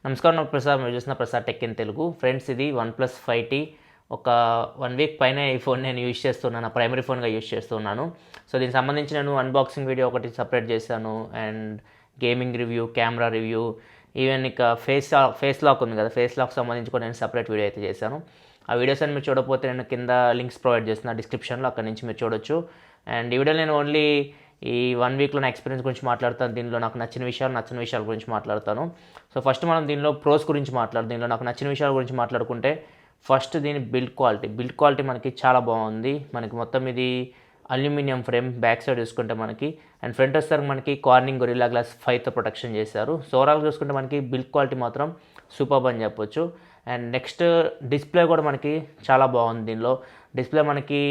నమస్కారం నా ప్రసాద్ మీరు చూసిన Prasad tech in Telugu friends. ఇది OnePlus 5T ఒక 1 వీక్ పైన ఈ ఫోన్ నేను యూజ్ చేస్తున్నాను, ప్రైమరీ ఫోన్గా యూజ్ చేస్తున్నాను. సో దీనికి సంబంధించి నేను అన్బాక్సింగ్ వీడియో ఒకటి సపరేట్ చేశాను, and gaming review, camera review, even ఇక ఫేస్ లాక్ ఉంది కదా, ఫేస్ లాక్ సంబంధించి కూడా నేను సపరేట్ వీడియో అయితే చేశాను. ఆ వీడియోస్ అని మీరు చూడకపోతే నేను కింద లింక్స్ ప్రొవైడ్ చేస్తున్నా డిస్క్రిప్షన్లో, అక్కడ నుంచి మీరు చూడొచ్చు. అండ్ ఈ వీడియో నేను ఓన్లీ ఈ 1 వీక్లో నా ఎక్స్పీరియన్స్ గురించి మాట్లాడతాను. దీనిలో నాకు నచ్చిన విషయాల గురించి మాట్లాడతాను. సో ఫస్ట్ మనం దీనిలో ప్రోస్ గురించి దీనిలో నాకు నచ్చిన విషయాల గురించి మాట్లాడుకుంటే, ఫస్ట్ దీని బిల్డ్ క్వాలిటీ మనకి చాలా బాగుంది. మనకి మొత్తం ఇది అల్యూమినియం ఫ్రేమ్, బ్యాక్ సైడ్ చూసుకుంటే మనకి, అండ్ ఫ్రంట్ వచ్చేసరికి మనకి కార్నింగ్ గొరిల్లా గ్లాస్ 5తో ప్రొటెక్షన్ చేశారు. సో ఓవరాల్ చూసుకుంటే మనకి బిల్డ్ క్వాలిటీ మాత్రం సూపర్బ్ అని చెప్పొచ్చు. అండ్ నెక్స్ట్ డిస్ప్లే కూడా మనకి చాలా బాగుంది. దీనిలో డిస్ప్లే మనకి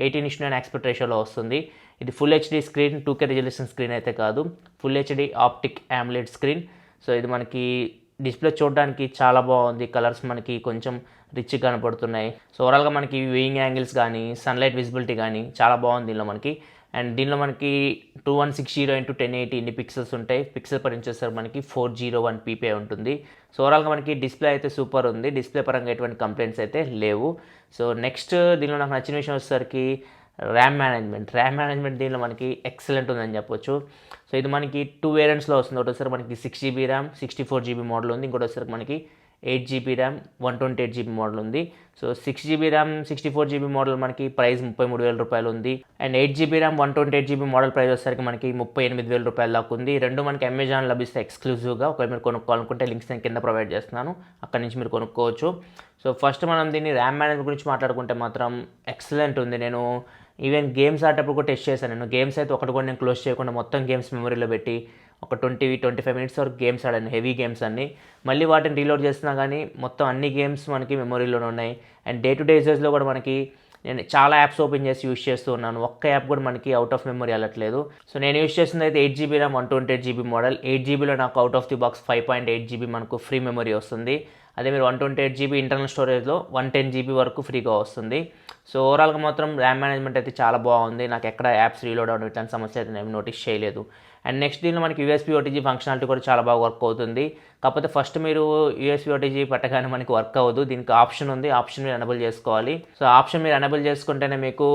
18:9 ఆస్పెక్ట్ రేషియోలో వస్తుంది. ఇది full HD screen, 2K resolution screen అయితే కాదు, full HD optic AMOLED screen. So ఇది మనకి డిస్ప్లే చూడడానికి చాలా బాగుంది. కలర్స్ మనకి కొంచెం రిచ్గా కనపడుతున్నాయి. సో ఓవరాల్గా మనకి వ్యూయింగ్ యాంగిల్స్ కానీ, సన్లైట్ విజిబిలిటీ కానీ చాలా బాగుంది దీనిలో మనకి. అండ్ దీనిలో మనకి 2160x1080 ఇన్ని పిక్సెల్స్ ఉంటాయి. పిక్సెల్ పర్ ఇంచ్ వచ్చేసరికి మనకి 401 ppi ఉంటుంది. సో ఓవరాల్గా మనకి డిస్ప్లే అయితే సూపర్ ఉంది. డిస్ప్లే పరంగా ఎటువంటి కంప్లైంట్స్ అయితే లేవు. సో నెక్స్ట్ దీనిలో నాకు నచ్చిన విషయం వచ్చేసరికి ర్యామ్ మేనేజ్మెంట్ దీనిలో మనకి ఎక్సలెంట్ ఉందని చెప్పొచ్చు. సో ఇది మనకి 2 వేరియంట్స్లో వస్తుంది. ఒకటి వచ్చేసరికి మనకి 6GB ర్యామ్, 64GB మోడల్ ఉంది. ఇంకోటి వచ్చేసరికి మనకి 8GB ర్యామ్, 128GB మోడల్ ఉంది. So 6GB RAM 64GB model మనకి ప్రైస్ 33,000 రూపాయలు ఉంది. And 8GB RAM 128GB model price వచ్చేసరికి మనకి 38,000 రూపాయల దాకా ఉంది. రెండు మనకి అమెజాన్ లభిస్తాయి ఎక్స్క్లూజివ్గా. ఒకవేళ మీరు కొనుక్కోవాలనుకుంటే లింక్స్ నేను కింద ప్రొవైడ్ చేస్తున్నాను, అక్కడి నుంచి మీరు కొనుక్కోవచ్చు. సో ఫస్ట్ మనం దీన్ని ర్యామ్ మేనేజ్మెంట్ గురించి మాట్లాడుకుంటే మాత్రం ఎక్సలెంట్ ఉంది. నేను ఈవెన్ గేమ్స్ ఆడేటప్పుడు కూడా టెస్ట్ చేశాను. నేను గేమ్స్ అయితే ఒకటి కూడా నేను క్లోజ్ చేయకుండా మొత్తం గేమ్స్ మెమరీలో పెట్టి ఒక 20-25 మినిట్స్ వరకు గేమ్స్ ఆడాను, హెవీ గేమ్స్ అన్నీ. మళ్ళీ వాటిని రీలోడ్ చేస్తున్నా కానీ మొత్తం అన్ని గేమ్స్ మనకి మెమరీలోనే ఉన్నాయి. అండ్ డే టు డే యూజెస్లో కూడా మనకి నేను చాలా యాప్స్ ఓపెన్ చేసి యూజ్ చేస్తూ ఉన్నాను. ఒక్క యాప్ కూడా మనకి అవుట్ ఆఫ్ మెమరీ వెళ్ళట్లేదు. సో నేను యూజ్ చేస్తుంది అయితే 8GB ర్యామ్ 128GB మోడల్. 8GBలో నాకు out of the box 5.8GB మనకు ఫ్రీ మెమరీ వస్తుంది. అదే మీరు 128GB ఇంటర్నల్ స్టోరేజ్లో 110GB వరకు ఫ్రీగా వస్తుంది. సో ఓవరాల్గా మాత్రం ర్యామ్ మేనేజ్మెంట్ అయితే చాలా బాగుంది. నాకు ఎక్కడ యాప్స్ రీలోడ్ అవ్వడం ఇట్లాంటి సమస్య అయితే నేను నోటీస్ చేయలేదు. అండ్ నెక్స్ట్ దీనిలో మనకి USB OTG ఫంక్షనాలిటీ కూడా చాలా బాగా వర్క్ అవుతుంది. కాకపోతే ఫస్ట్ మీరు USB OTG పెట్టగానే మనకి వర్క్ అవ్వదు. దీనికి ఆప్షన్ ఉంది, ఆప్షన్ మీరు ఎనేబుల్ చేసుకోవాలి. సో ఆప్షన్ మీరు ఎనేబుల్ చేసుకుంటేనే మీకు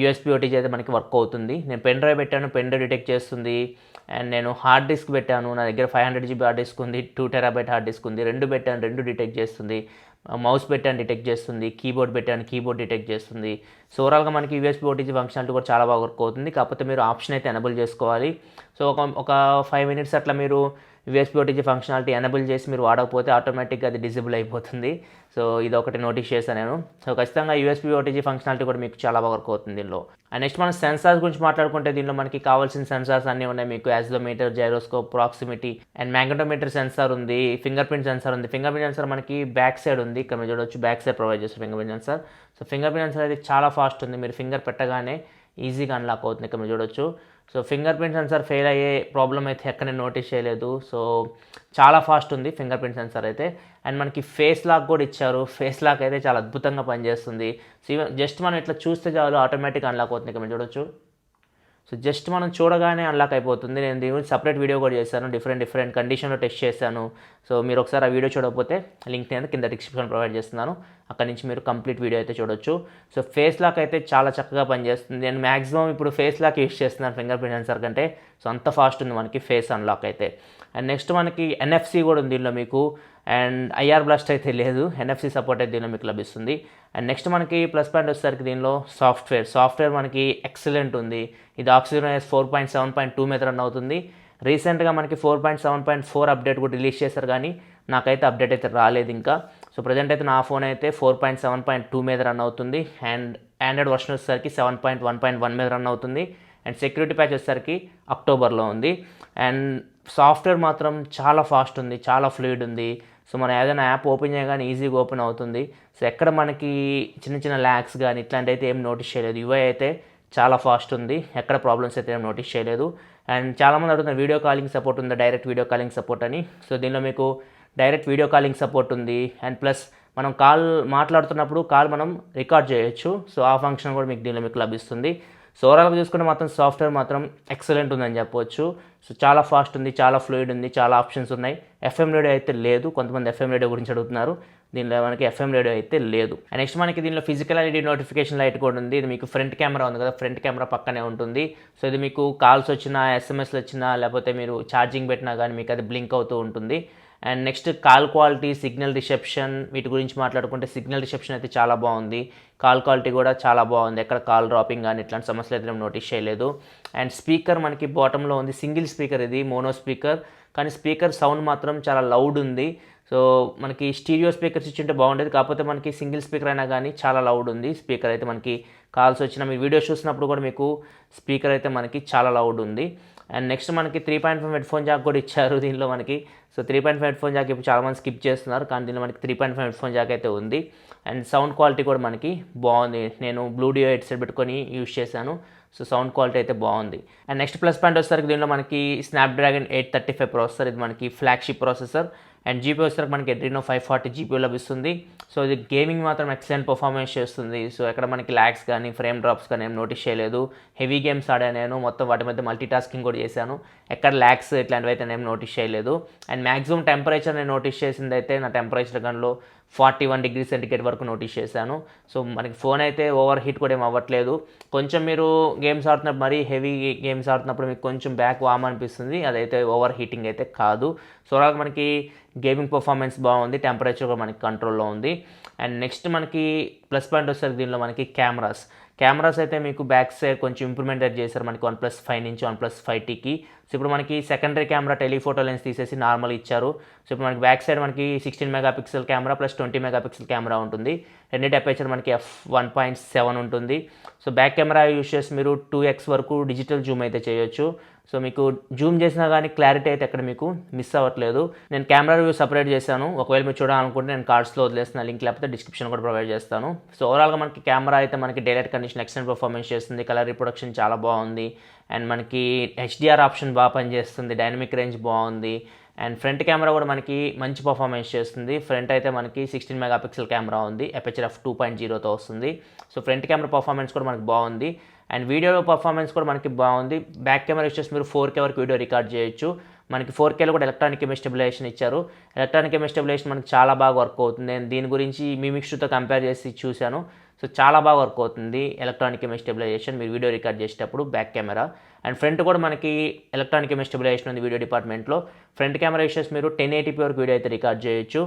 USB OTG అయితే మనకి వర్క్ అవుతుంది. నేను పెన్ డ్రైవ్ పెట్టాను, పెన్ డ్రైవ్ డిటెక్ట్ చేస్తుంది. అండ్ నేను హార్డ్ డిస్క్ పెట్టాను, నా దగ్గర 500GB హార్డ్ డిస్క్ ఉంది, 2TB హార్డ్ డిస్క్ ఉంది. రెండు పెట్టాను, రెండు డిటెక్ట్ చేస్తుంది. మౌస్ పెట్టాను, డిటెక్ట్ చేస్తుంది. కీబోర్డ్ పెట్టాను, కీబోర్డ్ డిటెక్ట్ చేస్తుంది. సో ఓవరాల్గా మనకి USB OTG ఫంక్షనాలిటీ కూడా చాలా బాగా వర్క్ అవుతుంది. కాకపోతే మీరు ఆప్షన్ అయితే ఎనేబుల్ చేసుకోవాలి. సో ఒక 5 మినిట్స్ అట్లా మీరు USB OTG ఫంక్షనాలిటీ ఎనేబుల్ చేసి మీరు వాడకపోతే ఆటోమేటిక్గా అది డిజేబుల్ అయిపోతుంది. సో ఇది ఒకటి నోటీస్ చేశాను నేను. సో ఖచ్చితంగా USB OTG ఫంక్షనాలిటీ కూడా మీకు చాలా బాగా వర్క్ అవుతుంది దీనిలో. అండ్ నెక్స్ట్ మనం సెన్సార్స్ గురించి మాట్లాడుకుంటే, దీనిలో మనకి కావాల్సిన సెన్సార్స్ అన్నీ ఉన్నాయి. మీకు accelerometer, gyroscope, proximity and magnetometer censor ఉంది, ఫింగర్ ప్రింట్ సెన్సార్ ఉంది. ఫింగర్ ప్రింట్ సెన్సార్ మనకి బ్యాక్ సైడ్ ఉంది, ఇక్కడ మీరు చూడవచ్చు, బ్యాక్ సైడ్ ప్రొవైడ్ చేస్తారు finger print censor. So finger print censor అయితే చాలా ఫాస్ట్ ఉంది. మీరు ఫింగర్ పెట్టగానే ఈజీగా అన్లాక్ అవుతుంది, ఇక్కడ మీరు చూడొచ్చు. So finger print censor fail అయ్యే ప్రాబ్లం అయితే ఎక్కడ నేను నోటీస్ చేయలేదు. సో చాలా ఫాస్ట్ ఉంది ఫింగర్ ప్రింట్ సెన్సార్ అయితే. అండ్ మనకి ఫేస్ లాక్ కూడా ఇచ్చారు. ఫేస్ లాక్ అయితే చాలా అద్భుతంగా పనిచేస్తుంది. సో జస్ట్ మనం ఇట్లా చూస్తే చాలు ఆటోమేటిక్గా అన్లాక్ అవుతుంది, ఇక్కడ మీరు చూడొచ్చు. సో జస్ట్ మనం చూడగానే అన్లాక్ అయిపోతుంది. నేను దీని గురించి సపరేట్ వీడియో కూడా చేశాను, డిఫరెంట్ కండిషన్లో టెస్ట్ చేశాను. సో మీరు ఒకసారి ఆ వీడియో చూడకపోతే లింక్ నేను కింద డిస్క్రిప్షన్ ప్రొవైడ్ చేస్తున్నాను, అక్కడ నుంచి మీరు కంప్లీట్ వీడియో అయితే చూడొచ్చు. సో ఫేస్ లాక్ అయితే చాలా చక్కగా పనిచేస్తుంది. నేను మ్యాక్సిమం ఇప్పుడు ఫేస్ లాక్ యూస్ చేస్తున్నాను ఫింగర్ ప్రింట్ సెన్సార్ కంటే. సో అంత ఫాస్ట్ ఉంది మనకి ఫేస్ అన్లాక్ అయితే. అండ్ నెక్స్ట్ మనకి NFC కూడా ఉంది దీనిలో మీకు. అండ్ IR బ్లాస్ట్ అయితే లేదు, NFC సపోర్ట్ అయితే దీనిలో మీకు లభిస్తుంది. అండ్ నెక్స్ట్ మనకి ప్లస్ పాయింట్ వచ్చేసరికి దీనిలో సాఫ్ట్వేర్ మనకి ఎక్సలెంట్ ఉంది. ఇది Oxygen OS 4.7.2 మీద రన్ అవుతుంది. రీసెంట్గా మనకి 4.7.4 అప్డేట్ కూడా రిలీజ్ చేశారు, కానీ నాకైతే అప్డేట్ అయితే రాలేదు ఇంకా. సో ప్రజెంట్ అయితే నా ఫోన్ అయితే 4.7.2 మీద రన్ అవుతుంది. అండ్ ఆండ్రాయిడ్ వర్షన్ వచ్చేసరికి 7.1.1 మీద రన్ అవుతుంది. అండ్ సెక్యూరిటీ ప్యాచ్ వచ్చేసరికి అక్టోబర్లో ఉంది. అండ్ సాఫ్ట్వేర్ మాత్రం చాలా ఫాస్ట్ ఉంది, చాలా ఫ్లూయిడ్ ఉంది. సో మనం ఏదైనా యాప్ ఓపెన్ చేయగానే ఈజీగా ఓపెన్ అవుతుంది. సో ఎక్కడ మనకి చిన్న ల్యాగ్స్ కానీ ఇట్లాంటివి అయితే ఏం నోటీస్ చేయలేదు. UI అయితే చాలా ఫాస్ట్ ఉంది, ఎక్కడ ప్రాబ్లమ్స్ అయితే ఏం నోటీస్ చేయలేదు. అండ్ చాలామంది అడుగుతున్నారు వీడియో కాలింగ్ సపోర్ట్ ఉందా, డైరెక్ట్ వీడియో కాలింగ్ సపోర్ట్ అని. సో దీనిలో మీకు డైరెక్ట్ వీడియో కాలింగ్ సపోర్ట్ ఉంది. అండ్ ప్లస్ మనం కాల్ మాట్లాడుతున్నప్పుడు కాల్ మనం రికార్డ్ చేయొచ్చు. సో ఆ ఫంక్షన్ కూడా మీకు దీనిలో మీకు లభిస్తుంది. సో ఓవరాల్గా చూసుకుంటే మాత్రం సాఫ్ట్వేర్ మాత్రం ఎక్సలెంట్ ఉందని చెప్పవచ్చు. సో చాలా ఫాస్ట్ ఉంది, చాలా ఫ్లూయిడ్ ఉంది, చాలా ఆప్షన్స్ ఉన్నాయి. ఎఫ్ఎం రేడియో అయితే లేదు, కొంతమంది ఎఫ్ఎం రేడియో గురించి అడుగుతున్నారు. దీనిలో మనకి ఎఫ్ఎం రేడియో అయితే లేదు. అండ్ నెక్స్ట్ మనకి దీనిలో ఫిజికల్ ఎల్ఈడి నోటిఫికేషన్ లైట్ కూడా ఉంది. ఇది మీకు ఫ్రంట్ కెమెరా ఉంది కదా, ఫ్రంట్ కెమెరా పక్కనే ఉంటుంది. సో ఇది మీకు కాల్స్ వచ్చినా, ఎస్ఎంఎస్లు వచ్చినా, లేకపోతే మీరు ఛార్జింగ్ పెట్టినా కానీ మీకు అది బ్లింక్ అవుతూ ఉంటుంది. And next call quality, signal reception, వీటి గురించి మాట్లాడుకుంటే సిగ్నల్ రిసెప్షన్ అయితే చాలా బాగుంది. కాల్ క్వాలిటీ కూడా చాలా బాగుంది, ఎక్కడ కాల్ డ్రాపింగ్ కానీ ఇట్లాంటి సమస్యలు అయితే నేను నోటీస్ చేయలేదు. అండ్ స్పీకర్ మనకి బాటంలో ఉంది, సింగిల్ స్పీకర్, ఇది మోనో స్పీకర్, కానీ స్పీకర్ సౌండ్ మాత్రం చాలా లౌడ్ ఉంది. సో మనకి స్టీరియో స్పీకర్స్ ఇచ్చింటే బాగుండేది, కాకపోతే మనకి సింగిల్ స్పీకర్ అయినా కానీ చాలా లౌడ్ ఉంది స్పీకర్ అయితే. మనకి కాల్స్ వచ్చినా, మీరు వీడియోస్ చూసినప్పుడు కూడా మీకు స్పీకర్ అయితే మనకి చాలా లౌడ్ ఉంది. అండ్ నెక్స్ట్ మనకి 3.5 హెడ్ఫోన్ జాక్ కూడా ఇచ్చారు దీనిలో మనకి. సో 3.5 హెడ్ఫోన్ జాక్ ఇప్పుడు చాలామంది స్కిప్ చేస్తున్నారు, కానీ దీనిలో మనకి 3.5 హెడ్ఫోన్ జాక్ అయితే ఉంది. అండ్ సౌండ్ క్వాలిటీ కూడా మనకి బాగుంది. నేను బ్లూడియో హెడ్సెట్ పెట్టుకొని యూజ్ చేశాను, సో సౌండ్ క్వాలిటీ అయితే బాగుంది. అండ్ నెక్స్ట్ ప్లస్ పాయింట్ వచ్చేసరికి దీనిలో మనకి స్నాప్డ్రాగన్ 835 ప్రాసెసర్, ఇది మనకి ఫ్లాగ్షిప్ ప్రాసెసర్. అండ్ జీపీ వచ్చేసరికి మనకి Adreno 540 జీపీ లభిస్తుంది. సో ఇది గేమింగ్ మాత్రం ఎక్సలెంట్ పర్ఫార్మెన్స్ చేస్తుంది. సో ఎక్కడ మనకి ల్యాగ్స్ కానీ ఫ్రేమ్ డ్రాప్స్ కానీ ఏం నోటీస్ చేయలేదు. హెవీ గేమ్స్ ఆడాను నేను, మొత్తం వాటి మధ్య మల్టీ టాస్కింగ్ కూడా చేశాను, ఎక్కడ ల్యాగ్స్ ఇట్లాంటివి అయితే నేను నోటీస్ చేయలేదు. అండ్ మ్యాక్సిమం టెంపరేచర్ నేను నోటీస్ చేసింది అయితే నా టెంపరేచర్ గన్లో 41 డిగ్రీ సెంటిగ్రేడ్ వరకు నోటీస్ చేశాను. సో మనకి ఫోన్ అయితే ఓవర్ హీట్ కూడా ఏం అవ్వట్లేదు. కొంచెం మీరు గేమ్స్ ఆడుతున్నప్పుడు, మరీ హెవీ గేమ్స్ ఆడుతున్నప్పుడు మీకు కొంచెం బ్యాక్ వామ్ అనిపిస్తుంది, అదైతే ఓవర్ హీటింగ్ అయితే కాదు. సో అలాగే మనకి గేమింగ్ పర్ఫార్మెన్స్ బాగుంది, టెంపరేచర్ కూడా మనకి కంట్రోల్లో ఉంది. అండ్ నెక్స్ట్ మనకి ప్లస్ పాయింట్ వచ్చేసరికి దీనిలో మనకి కెమెరాస్ అయితే మీకు బ్యాక్ సైడ్ కొంచెం ఇంప్రూవ్మెంట్ చేశారు మనకి OnePlus 5 నుంచి OnePlus 5Tకి. సో ఇప్పుడు మనకి సెకండరీ కెమెరా టెలిఫోటో లెన్స్ తీసేసి నార్మల్ ఇచ్చారు. సో ఇప్పుడు మనకి బ్యాక్ సైడ్ మనకి 16 megapixel camera plus 20 megapixel camera ఉంటుంది. రెండింటి అపేచర్ మనకి f1.7 ఉంటుంది. సో బ్యాక్ కెమెరా యూస్ చేసి మీరు 2x వరకు డిజిటల్ జూమ్ అయితే చేయొచ్చు. సో మీకు జూమ్ చేసినా కానీ క్లారిటీ అయితే ఎక్కడ మీకు మిస్ అవ్వట్లేదు. నేను కెమెరా రివ్యూ సపరేట్ చేశాను, ఒకవేళ మీరు చూడాలనుకుంటే నేను కార్డ్స్లో వదిలేస్తున్న లింక్, లేకపోతే డిస్క్రిప్షన్ కూడా ప్రొవైడ్ చేస్తాను. సో ఓవరాల్గా మనకి కెమెరా అయితే మనకి డైలైట్ కండిషన్ ఎక్సలెంట్ పర్ఫార్మెన్స్ చేస్తుంది, కలర్ రిప్రొడక్షన్ చాలా బాగుంది. అండ్ మనకి HDR ఆప్షన్ బాగా పనిచేస్తుంది, డైనమిక్ రేంజ్ బాగుంది. అండ్ ఫ్రంట్ కెమెరా కూడా మనకి మంచి పర్ఫార్మెన్స్ చేస్తుంది. ఫ్రంట్ అయితే మనకి 16 మెగాపిక్సెల్ కెమెరా ఉంది, అపేచర్ f2.0తో వస్తుంది. సో ఫ్రంట్ కెమెరా పర్ఫార్మెన్స్ కూడా మనకి బాగుంది. అండ్ వీడియో పర్ఫార్మెన్స్ కూడా మనకి బాగుంది. బ్యాక్ కెమెరా యూస్ చేసి మీరు 4K వరకు వీడియో రికార్డ్ చేయొచ్చు. మనకి 4Kలో కూడా ఎలక్ట్రానిక్ ఇమేజ్ స్టెబిలైజేషన్ ఇచ్చారు. ఎలక్ట్రానిక్ ఇమేజ్ స్టెబిలైజేషన్ మనకి చాలా బాగా వర్క్ అవుతుంది. నేను దీని గురించి Mimix 2తో కంపేర్ చేసి చూశాను. సో చాలా బాగా వర్క్ అవుతుంది ఎలక్ట్రానిక్ ఇమేజ్ స్టెబిలైజేషన్ మీరు వీడియో రికార్డ్ చేసేటప్పుడు బ్యాక్ కెమెరా. అండ్ ఫ్రంట్ కూడా మనకి ఎలక్ట్రానిక్ ఇమేజ్ స్టెబిలైజేషన్ ఉంది వీడియో డిపార్ట్మెంట్లో. ఫ్రంట్ కెమెరా యూస్ చేసి మీరు 1080p వరకు వీడియో అయితే రికార్డ్ చేయొచ్చు.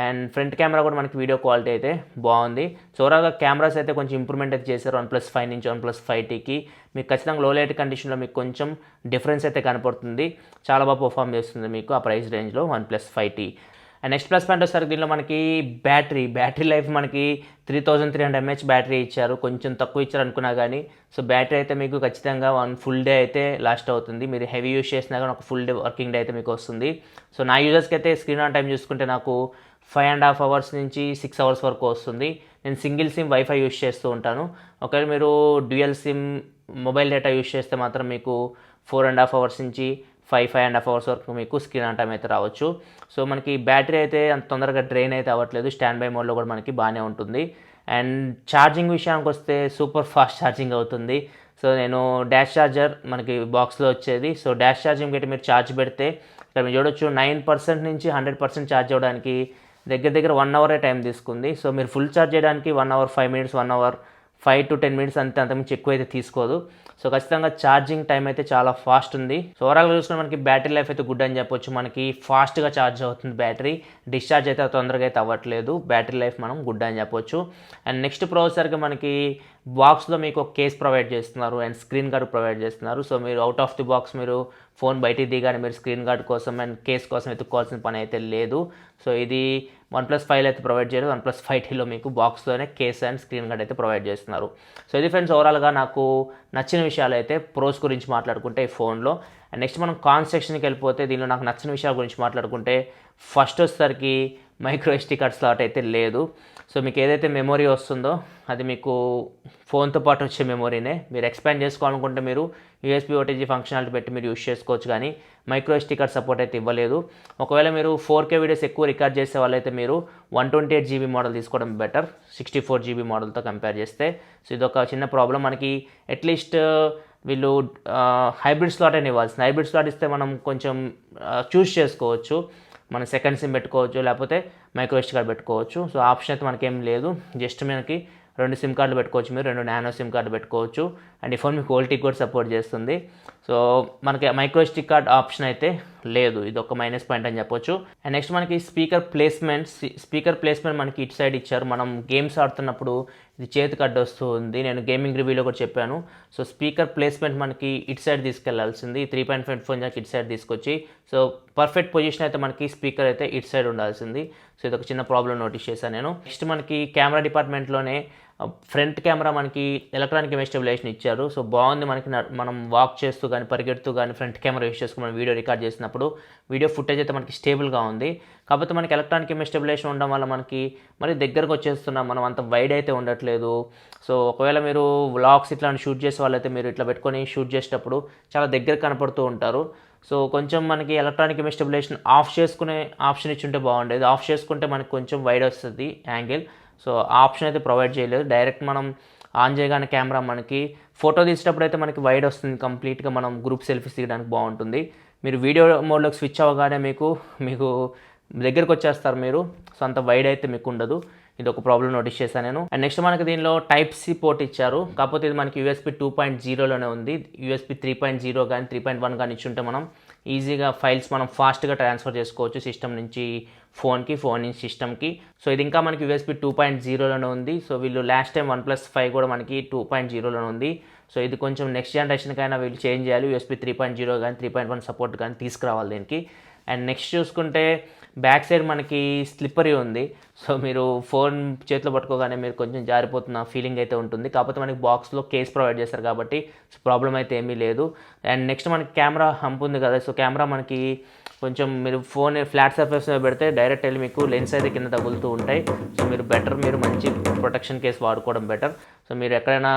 అండ్ ఫ్రంట్ కెమెరా కూడా మనకి వీడియో క్వాలిటీ అయితే బాగుంది. సో ఓవరాల్గా కెమెరాస్ అయితే కొంచెం ఇంప్రూవ్మెంట్ అయితే చేశారు OnePlus 5 నుంచి OnePlus 5Tకి. మీకు ఖచ్చితంగా లో లైట్ కండిషన్లో మీకు కొంచెం డిఫరెన్స్ అయితే కనపడుతుంది, చాలా బాగా పర్ఫామ్ చేస్తుంది మీకు ఆ ప్రైస్ రేంజ్లో OnePlus 5T. And next plus point వచ్చేసరికి దీనిలో మనకి బ్యాటరీ లైఫ్ మనకి 3300 mAh బ్యాటరీ ఇచ్చారు, కొంచెం తక్కువ ఇచ్చారు అనుకున్నా కానీ. సో బ్యాటరీ అయితే మీకు ఖచ్చితంగా ఫుల్ డే అయితే లాస్ట్ అవుతుంది. మీరు హెవీ యూస్ చేసినా కానీ ఒక ఫుల్ డే వర్కింగ్ డే అయితే మీకు వస్తుంది. సో నా యూజర్స్కి అయితే స్క్రీన్ ఆన్ టైం చూసుకుంటే నాకు 5.5 hours నుంచి 6 hours వరకు వస్తుంది. నేను సింగిల్ సిమ్ వైఫై యూస్ చేస్తూ ఉంటాను. ఒకవేళ మీరు dual SIM mobile data use చేస్తే మాత్రం మీకు 4.5 hours నుంచి 5.5 hours వరకు మీకు స్క్రీన్ ఆన్ టైం అయితే రావచ్చు. సో మనకి బ్యాటరీ అయితే అంత తొందరగా డ్రైన్ అయితే అవ్వట్లేదు, స్టాండ్ బై మోడ్లో కూడా మనకి బాగానే ఉంటుంది. అండ్ ఛార్జింగ్ విషయానికి వస్తే సూపర్ ఫాస్ట్ ఛార్జింగ్ అవుతుంది. సో నేను డాష్ ఛార్జర్ మనకి బాక్స్లో వచ్చేది. సో డాష్ ఛార్జింగ్ పెట్టి మీరు ఛార్జ్ పెడితే ఇక్కడ మీరు చూడొచ్చు 9% నుంచి 100% ఛార్జ్ అవ్వడానికి దగ్గర 1 hour టైం తీసుకుంది. సో మీరు ఫుల్ ఛార్జ్ చేయడానికి 1 hour 5 minutes 1 hour 5 to 10 minutes అంతకుమించి ఎక్కువ అయితే తీసుకోదు. సో ఖచ్చితంగా ఛార్జింగ్ టైం అయితే చాలా ఫాస్ట్ ఉంది. సో ఓవరాల్గా చూసుకుంటే మనకి బ్యాటరీ లైఫ్ అయితే గుడ్ అని చెప్పొచ్చు. మనకి ఫాస్ట్గా ఛార్జ్ అవుతుంది బ్యాటరీ, డిశ్చార్జ్ అయితే తొందరగా అయితే అవ్వట్లేదు. బ్యాటరీ లైఫ్ మనం గుడ్ అని చెప్పొచ్చు. అండ్ నెక్స్ట్ ప్రాసెసర్గా మనకి బాక్స్లో మీకు ఒక కేస్ ప్రొవైడ్ చేస్తున్నారు అండ్ స్క్రీన్ గార్డ్ ప్రొవైడ్ చేస్తున్నారు. సో మీరు అవుట్ ఆఫ్ ది బాక్స్ మీరు ఫోన్ బయటికి దిగానే మీరు స్క్రీన్ గార్డ్ కోసం అండ్ కేస్ కోసం ఎత్తుక్కోవాల్సిన పని అయితే లేదు. సో ఇది OnePlus 5 అయితే ప్రొవైడ్ చేయలేదు, OnePlus 5Tలో మీకు బాక్స్లోనే కేస్ అండ్ స్క్రీన్ గార్డ్ అయితే ప్రొవైడ్ చేస్తున్నారు. సో ఇది ఫ్రెండ్స్ ఓవరాల్గా నాకు నచ్చిన విషయాలు అయితే ప్రోస్ గురించి మాట్లాడుకుంటే ఈ ఫోన్లో. అండ్ నెక్స్ట్ మనం కాన్స్ సెక్షన్కి వెళ్ళిపోతే దీనిలో నాకు నచ్చిన విషయాల గురించి మాట్లాడుకుంటే ఫస్ట్ వచ్చేసరికి మైక్రో ఎస్టీ కార్డ్ స్లాట్ అయితే లేదు. సో మీకు ఏదైతే మెమొరీ వస్తుందో అది మీకు ఫోన్తో పాటు వచ్చే మెమొరీనే. మీరు ఎక్స్పాండ్ చేసుకోవాలనుకుంటే మీరు యూఎస్బీ ఓటీజీ ఫంక్షనాలిటీ పెట్టి మీరు యూస్ చేసుకోవచ్చు, కానీ మైక్రో ఎస్టీ కార్డ్ సపోర్ట్ అయితే ఇవ్వలేదు. ఒకవేళ మీరు 4K వీడియోస్ ఎక్కువ రికార్డ్ చేసే వాళ్ళైతే మీరు 128GB మోడల్ తీసుకోవడం బెటర్ 64GB మోడల్తో కంపేర్ చేస్తే. సో ఇదొక చిన్న ప్రాబ్లం. మనకి అట్లీస్ట్ వీళ్ళు హైబ్రిడ్ స్లాట్ అని ఇవ్వాల్సింది. హైబ్రిడ్ స్లాట్ ఇస్తే మనం కొంచెం చూస్ చేసుకోవచ్చు, మనం సెకండ్ సిమ్ పెట్టుకోవచ్చు, లేకపోతే మైక్రో ఎస్టీ కార్డ్ పెట్టుకోవచ్చు. సో ఆప్షన్ అయితే మనకేం లేదు. జస్ట్ మనకి 2 సిమ్ కార్డులు పెట్టుకోవచ్చు, మీరు 2 నానో సిమ్ కార్డు పెట్టుకోవచ్చు. అండ్ ఈ ఫోన్ మీకు ఓల్టీ కూడా సపోర్ట్ చేస్తుంది. సో మనకి మైక్రో ఎస్టీ కార్డ్ ఆప్షన్ అయితే లేదు, ఇది ఒక మైనస్ పాయింట్ అని చెప్పొచ్చు. అండ్ నెక్స్ట్ మనకి స్పీకర్ ప్లేస్మెంట్ మనకి ఇటు సైడ్ ఇచ్చారు. మనం గేమ్స్ ఆడుతున్నప్పుడు ఇది చేతికి అడ్డు వస్తుంది. నేను గేమింగ్ రివ్యూలో కూడా చెప్పాను. సో స్పీకర్ ప్లేస్మెంట్ మనకి ఇటు సైడ్ తీసుకెళ్లాల్సింది, 3.5 ఫోన్ జాక్ ఇటు సైడ్ తీసుకొచ్చి. సో పర్ఫెక్ట్ పొజిషన్ అయితే మనకి స్పీకర్ అయితే ఇటు సైడ్ ఉండాల్సింది. సో ఇది ఒక చిన్న ప్రాబ్లం నోటీస్ చేశాను నేను. నెక్స్ట్ మనకి కెమెరా డిపార్ట్మెంట్లోనే ఫ్రంట్ కెమెరా మనకి ఎలక్ట్రానిక్ ఇమేజ్ స్టెబిలైజేషన్ ఇచ్చారు. సో బాగుంది. మనకి మనం వాక్ చేస్తూ కానీ పరిగెడుతూ కానీ ఫ్రంట్ కెమెరా యూస్ చేసుకుని మనం వీడియో రికార్డ్ చేసినప్పుడు వీడియో ఫుటేజ్ అయితే మనకి స్టేబుల్గా ఉంది. కాకపోతే మనకి ఎలక్ట్రానిక్ ఇమేజ్ స్టెబిలైజేషన్ ఉండడం వల్ల మనకి మరి దగ్గరకు వచ్చేస్తున్నాం, మనం అంత వైడ్ అయితే ఉండట్లేదు. సో ఒకవేళ మీరు వ్లాగ్స్ ఇట్లా షూట్ చేసే వాళ్ళైతే మీరు ఇట్లా పెట్టుకొని షూట్ చేసేటప్పుడు చాలా దగ్గర కనపడుతూ ఉంటారు. సో కొంచెం మనకి ఎలక్ట్రానిక్ ఇమేజ్ స్టెబిలైజేషన్ ఆఫ్ చేసుకునే ఆప్షన్ ఇచ్చుంటే బాగుండేది. ఆఫ్ చేసుకుంటే మనకి కొంచెం వైడ్ వస్తుంది యాంగిల్. సో ఆప్షన్ అయితే ప్రొవైడ్ చేయలేదు. డైరెక్ట్ మనం ఆన్ చేయగానే కెమెరా మనకి ఫోటో తీసేటప్పుడు అయితే మనకి వైడ్ వస్తుంది కంప్లీట్గా, మనం గ్రూప్ సెల్ఫీస్ తీయడానికి బాగుంటుంది. మీరు వీడియో మోడ్లోకి స్విచ్ అవ్వగానే మీకు దగ్గరకు వచ్చేస్తారు మీరు. సో అంత వైడ్ అయితే మీకు ఉండదు. ఇది ఒక ప్రాబ్లం నోటీస్ చేశాను నేను. అండ్ నెక్స్ట్ మనకి దీనిలో Type-C పోర్ట్ ఇచ్చారు. కాకపోతే ఇది మనకి USB 2.0లోనే ఉంది. USB 3.0 కానీ 3.1 కానీ ఇచ్చుంటే మనం ఈజీగా ఫైల్స్ మనం ఫాస్ట్గా ట్రాన్స్ఫర్ చేసుకోవచ్చు సిస్టమ్ నుంచి ఫోన్కి, ఫోన్ నుంచి సిస్టమ్కి. సో ఇది ఇంకా మనకి USB 2.0లోనే ఉంది. సో వీళ్ళు లాస్ట్ టైం OnePlus 5 కూడా మనకి 2.0లోనే ఉంది. సో ఇది కొంచెం నెక్స్ట్ జనరేషన్కైనా వీళ్ళు చేంజ్ చేయాలి. USB 3.0 కానీ 3.1 సపోర్ట్ కానీ తీసుకురావాలి దీనికి. అండ్ నెక్స్ట్ చూసుకుంటే బ్యాక్ సైడ్ మనకి స్లిప్పరీ ఉంది. సో మీరు ఫోన్ చేతిలో పట్టుకోగానే మీరు కొంచెం జారిపోతున్న ఫీలింగ్ అయితే ఉంటుంది. కాకపోతే మనకి బాక్స్లో కేస్ ప్రొవైడ్ చేస్తారు కాబట్టి ప్రాబ్లం అయితే ఏమీ లేదు. అండ్ నెక్స్ట్ మనకి కెమెరా హంప్ ఉంది కదా. సో కెమెరా మనకి కొంచెం మీరు ఫోన్ ఫ్లాట్ సర్ఫేస్ మీద పెడితే డైరెక్ట్ వెళ్ళి మీకు లెన్స్ అయితే కింద తగులుతూ ఉంటాయి. సో మీరు మంచి ప్రొటెక్షన్ కేస్ వాడుకోవడం బెటర్. సో మీరు ఎక్కడైనా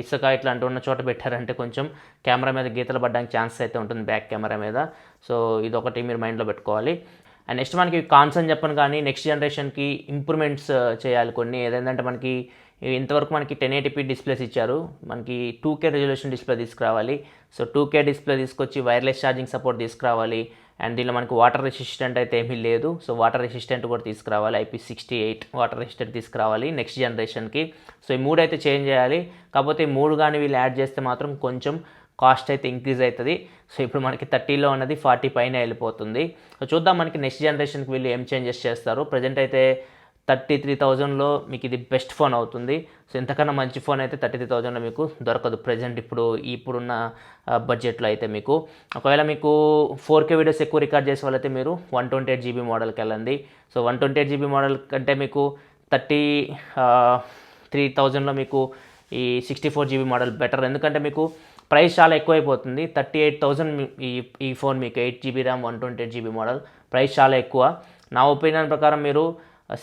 ఇసుక ఇట్లాంటి ఉన్న చోట పెట్టారంటే కొంచెం కెమెరా మీద గీతలు పడడానికి ఛాన్స్ అయితే ఉంటుంది బ్యాక్ కెమెరా మీద. సో ఇదొకటి మీరు మైండ్లో పెట్టుకోవాలి. అండ్ నెక్స్ట్ మనకి కాన్స్ అని చెప్పను, కానీ నెక్స్ట్ జనరేషన్కి ఇంప్రూవ్మెంట్స్ చేయాలి కొన్ని. ఏదంటే మనకి ఇంతవరకు మనకి 1080p డిస్ప్లేస్ ఇచ్చారు, మనకి 2K రెజల్యూషన్ డిస్ప్లే తీసుకురావాలి. సో 2K డిస్ప్లే తీసుకొచ్చి వైర్లెస్ ఛార్జింగ్ సపోర్ట్ తీసుకురావాలి. అండ్ దీనిలో మనకి వాటర్ రెసిస్టెంట్ అయితే ఏమీ లేదు. సో వాటర్ రెసిస్టెంట్ కూడా తీసుకురావాలి, IP68 వాటర్ రెసిస్టెంట్ తీసుకురావాలి నెక్స్ట్ జనరేషన్కి. సో ఈ 3 అయితే చేంజ్ చేయాలి. కాకపోతే ఈ 3 కానీ వీళ్ళు యాడ్ చేస్తే మాత్రం కొంచెం కాస్ట్ అయితే ఇంక్రీజ్ అవుతుంది. సో ఇప్పుడు మనకి 30లో ఉన్నది 40 పైన వెళ్ళిపోతుంది. సో చూద్దాం మనకి నెక్స్ట్ జనరేషన్కి వీళ్ళు ఏం చేంజెస్ చేస్తారు. ప్రజెంట్ అయితే 33,000లో మీకు ఇది బెస్ట్ ఫోన్ అవుతుంది. సో ఇంతకన్నా మంచి ఫోన్ అయితే 33,000లో మీకు దొరకదు ప్రజెంట్ ఇప్పుడున్న బడ్జెట్లో అయితే. మీకు ఒకవేళ మీకు 4K వీడియోస్ ఎక్కువ రికార్డ్ చేసే వాళ్ళైతే మీరు 128GB మోడల్కి వెళ్ళండి. సో 128GB మోడల్ కంటే మీకు 33,000లో మీకు ఈ 64GB మోడల్ బెటర్. ఎందుకంటే మీకు ప్రైస్ చాలా ఎక్కువైపోతుంది. 38,000 ఈ ఫోన్ మీకు 8GB RAM 128GB model price చాలా ఎక్కువ. నా ఒపీనియన్ ప్రకారం మీరు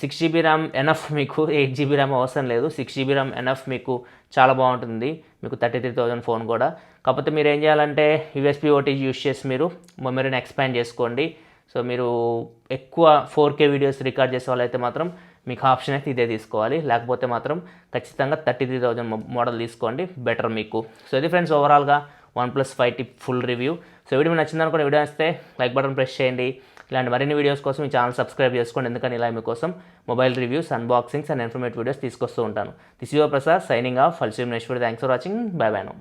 6GB ర్యామ్ ఎనఫ్, మీకు 8GB ర్యామ్ అవసరం లేదు. 6GB ర్యామ్ ఎనఫ్, మీకు చాలా బాగుంటుంది మీకు 33,000 ఫోన్ కూడా. కాకపోతే మీరు ఏం చేయాలంటే USB OTG యూస్ చేసి మీరు మెమరీని ఎక్స్పాండ్ చేసుకోండి. సో మీరు ఎక్కువ 4K వీడియోస్ రికార్డ్ చేసే వాళ్ళైతే మాత్రం మీకు ఆప్షన్ అయితే ఇదే తీసుకోవాలి. లేకపోతే మాత్రం ఖచ్చితంగా 33,000 మోడల్ తీసుకోండి, బెటర్ మీకు. సో ఇది ఫ్రెండ్స్ ఓవరాల్గా OnePlus 5T full review. So video నచ్చిందనుకోండి, వీడియో వస్తే లైక్ బటన్ ప్రెస్ చేయండి. ఇలాంటి మరిన్ని వీడియోస్ కోసం ఈ ఛానల్ సబ్స్క్రైబ్ చేసుకోండి. ఎందుకని ఇలా మీకోసం mobile reviews, unboxings and informative videos తీసుకొస్తూ ఉంటాను. This your Prasad signing off. ఫల్ see you next video. Thanks for watching. Bye bye now.